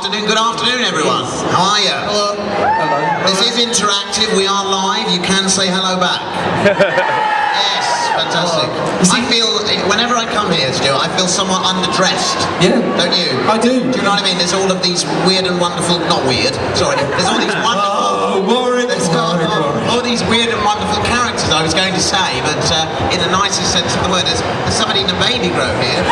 Good afternoon, everyone. How are you? Hello. Hello. This is interactive. We are live. You can say hello back. Yes, fantastic. I feel, whenever I come here, Stuart, I feel somewhat underdressed. Yeah. Don't you? I do. Do you know what I mean? There's all of these weird and wonderful, not weird, sorry. There's all these wonderful... Warwick. all these weird and wonderful characters I was going to say, but in the nicest sense of the word, there's somebody in the baby grove here.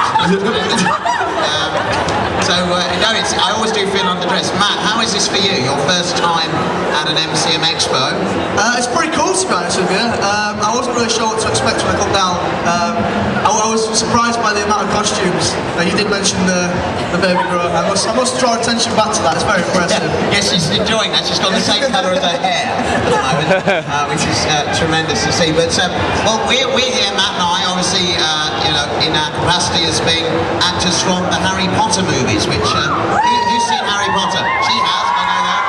No, I always do feel underdressed. Matt, how is this for you? Your first time at an MCM Expo? It's pretty cool, to be honest with you. I wasn't really sure what to expect when I got down. I was surprised by the amount of costumes. You did mention the baby grove. I must draw attention back to that. It's very impressive. Yes, she's enjoying that. She's got the same colour as her hair at the moment, which is tremendous to see. But well, we're here, Matt and I, obviously, in our capacity as being actors from the Harry Potter movies. Which who's seen Harry Potter? She has. I know that.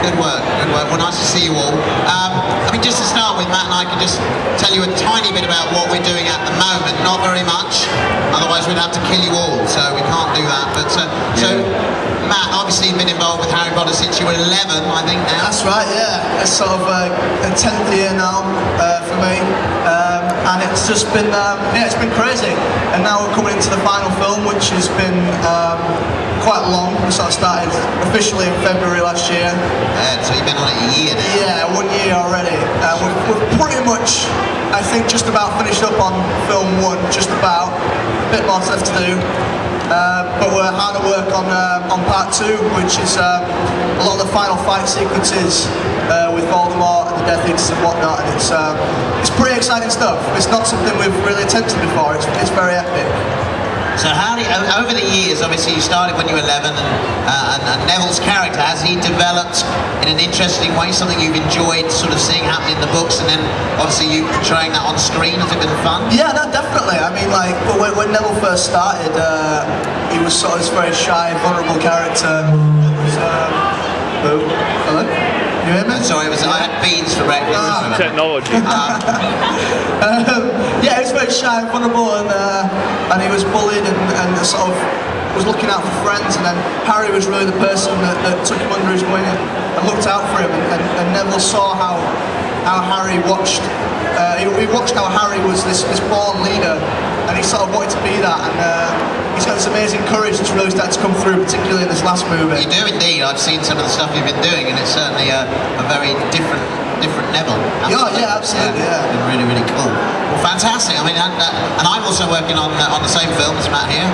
Good work. Good work. Well, nice to see you all. I mean, just to start with, Matt and I could just tell you a tiny bit about what we're doing at the moment. Not very much. Otherwise, we'd have to kill you all. So we can't do that. But so, Matt, obviously, you've been involved with Harry Potter since you were 11, I think now. That's right. Yeah. It's sort of a 10th year now for me. And it's just been, it's been crazy. And now we're coming into the final film, which has been quite long. We sort of started officially in February last year. So you've been on it a year now. Yeah, 1 year already. We're pretty much, I think, just about finished up on film 1, just about. A bit more left to do. But we're hard at work on part 2, which is a lot of the final fight sequences with Voldemort and the Death Eaters and whatnot, and it's pretty exciting stuff. It's not something we've really attempted before. It's very epic. So how over the years, obviously you started when you were 11, and Neville's character, has he developed in an interesting way, something you've enjoyed sort of seeing happen in the books, and then obviously you portraying that on screen? Has it been fun? Yeah, no, definitely. I mean, like, when Neville first started, he was sort of this very shy, vulnerable character. Hello? You hear me? Sorry, I had beans for breakfast. Technology. Yeah, he was very shy and vulnerable, and he was bullied and sort of was looking out for friends, and then Harry was really the person that took him under his wing and looked out for him, and Neville saw how Harry watched, he watched how Harry was this born leader, and he sort of wanted to be that, and he's got this amazing courage that's really started to come through, particularly in this last movie. You do indeed. I've seen some of the stuff you've been doing, and it's certainly a very different Neville. Absolutely. Yeah, absolutely. Yeah. Been really, really cool. Well, fantastic. I mean, and I'm also working on the same film as Matt here,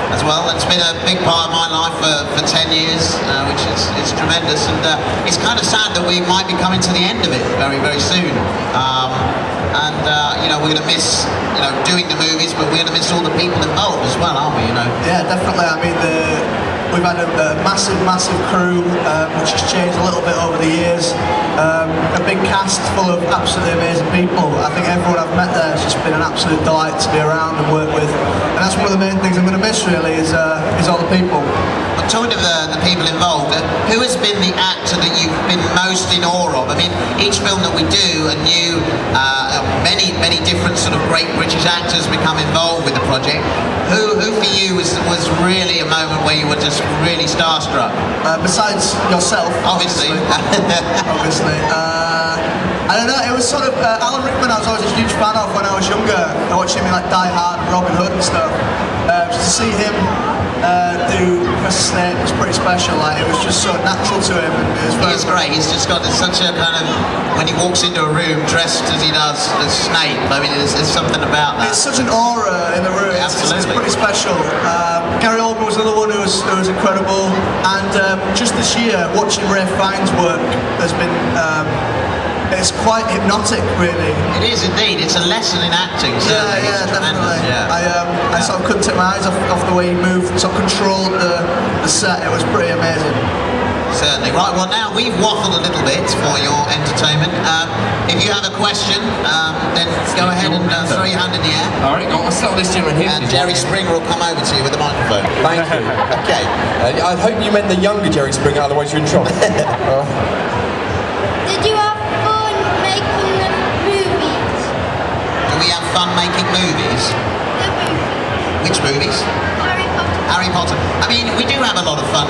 as well. It's been a big part of my life for 10 years, which is tremendous, and it's kind of sad that we might be coming to the end of it very, very soon. We're going to miss, doing the movies, but we're going to miss all the people involved as well, aren't we? Yeah, definitely. I mean, we've had a massive crew, which has changed a little bit over the years. A big cast full of absolutely amazing people. I think everyone I've met there has just been an absolute delight to be around and work with. And that's one of the main things I'm going to miss, really, is all the people. I'm talking of the people involved. Who has been the actor that you've been most in awe of? I mean, each film that we do, a new, many different sort of great British actors become involved with the project. Who for you was really a moment where you were just really starstruck? Besides yourself, obviously. Obviously. I don't know, it was sort of, Alan Rickman I was always a huge fan of when I was younger. I watched him in like Die Hard and Robin Hood and stuff. Just to see him do Professor Snape was pretty special. Like, it was just so natural to him. And it was He's great. He's just got such a kind of, when he walks into a room dressed as he does as Snape, I mean, there's something about that. It's such an aura in the room. Yeah, absolutely. It's pretty special. Gary Oldman was another one who was incredible. And just this year, watching Ralph Fiennes' work has been it's quite hypnotic, really. It is indeed. It's a lesson in acting, certainly. Yeah, definitely. Yeah. I sort of couldn't take my eyes off the way he moved, sort of controlled the set. It was pretty amazing. Certainly. Right, well now we've waffled a little bit for your entertainment. If you have a question, then go ahead and throw your hand in the air. All right, I'll start with this gentleman here. And Jerry Springer will come over to you with the microphone. Thank you. Okay. I hope you meant the younger Jerry Springer, otherwise you're in trouble. Did you have fun making the movies? Do we have fun making movies? The movies. Which movies? Harry Potter. Harry Potter. I mean, we do have a lot of fun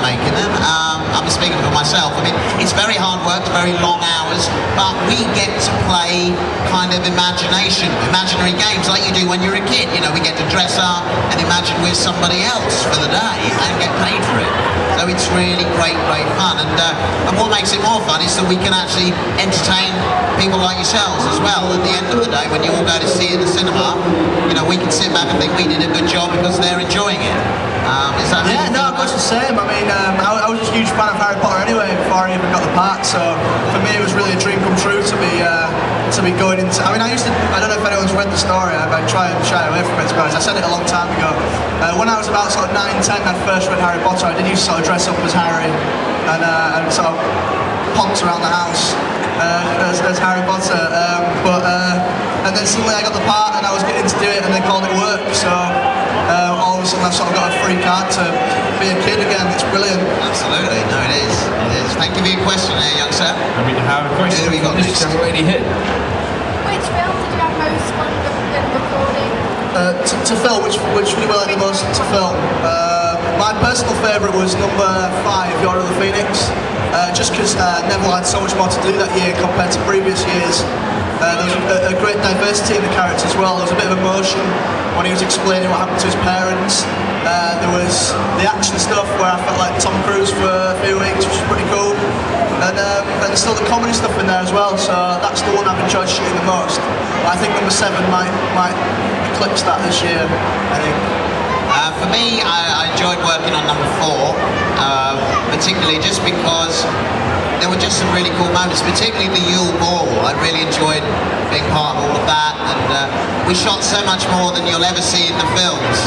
very long hours, but we get to play kind of imaginary games like you do when you're a kid. You know, we get to dress up and imagine we're somebody else for the day and get paid for it. So it's really great fun. And what makes it more fun is that we can actually entertain people like yourselves as well. At the end of the day, when you all go to see it in the cinema, you know, we can sit back and think we did a good job because they're enjoying it. Is that Yeah, no, much the same. I mean, I was a huge fan of Harry Potter anyway before I even got the part. So for me, it was really a dream come true to be going into. I mean, I don't know if anyone's read the story. I try and shy away from it, to be honest. I said it a long time ago. When I was about sort of 9, 10, I first read Harry Potter. I did used to sort of dress up as Harry and sort of ponce around the house as Harry Potter. And then suddenly I got the part and I was getting to do it, and they called it work. So all of a sudden I sort of got a free card to be a kid again. It's brilliant. Absolutely, no, it is. It is. Thank you for your question, there, young sir. And we have a question Who have we got from this next? young lady here. Which film did you have most fun in recording? To film, which we were the most to film. My personal favourite was number 5, Order of the Phoenix. Just because Neville had so much more to do that year compared to previous years. There was a great diversity in the characters as well. There was a bit of emotion when he was explaining what happened to his parents. There was the action stuff where I felt like Tom Cruise for a few weeks, which was pretty cool. And still the comedy stuff in there as well. So that's the one I've enjoyed shooting the most. But I think number 7 might eclipse that this year, I think. For me, I enjoyed working on number 4, particularly just because there were just some really cool moments, particularly the Yule Ball. I really enjoyed being part of all of that, and we shot so much more than you'll ever see in the films.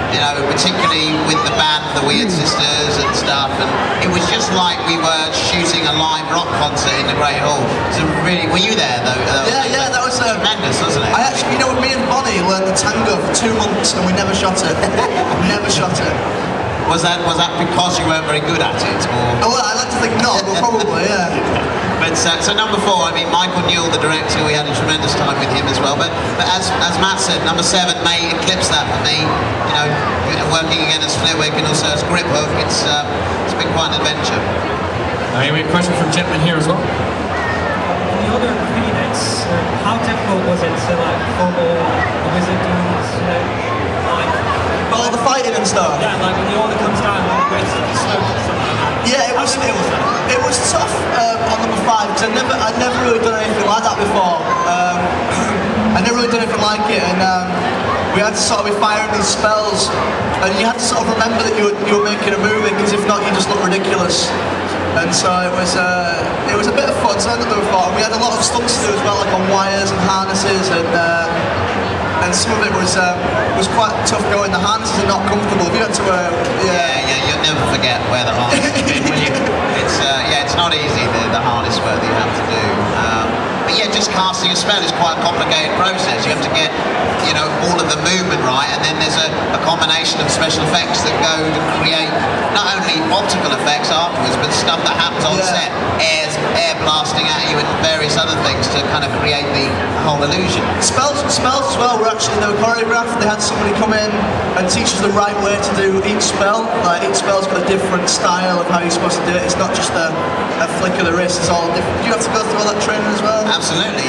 You know, particularly with the band, the Weird Sisters and stuff, and it was just like we were shooting a live rock concert in the Great Hall. So really, were you there though? Yeah, that was tremendous, wasn't it? I actually, you know, me and Bonnie learned the tango for 2 months and we never shot it. Never shot it. Was that because you weren't very good at it, or? Oh, well, I like to think not, but probably, yeah. But so number 4, I mean, Michael Newell, the director, we had a tremendous time with him as well. But as Matt said, number 7 may eclipse that for me. You know, working again as Flitwick and also as Grip Hook, it's been quite an adventure. We have a question from gentleman here as well. In the Order of the Phoenix, how difficult was it to like form a wizard dudes, you know, like All the fighting and stuff. yeah, like when the order comes down, like the greatest smoke or something like that. Yeah, it was tough on number 5 because I'd never really done anything like that before. I'd never really done anything like it, and we had to sort of be firing these spells, and you had to sort of remember that you were making a movie, because if not, you just look ridiculous. And so it was a bit of fun. So I number 4. We had a lot of stunts to do as well, like on wires and harnesses, and some of it was quite tough going. The harnesses are not comfortable. If you had to Yeah, you'll never forget where the harness has been, will you? It's not easy, the harness work that you have to do. But yeah, just casting a spell is quite a complicated process. You have to get, you know, all of the movement right, and then there's a combination of special effects that go to create not only optical effects afterwards, but stuff that happens on set, air blasting at you and various other things to kind of create the whole illusion. Spells as well were actually, they were choreographed. They had somebody come in and teach us the right way to do each spell. Like each spell's got a different style of how you're supposed to do it. It's not just a flick of the wrist, it's all different. Do you have to go through all that training as well? Absolutely,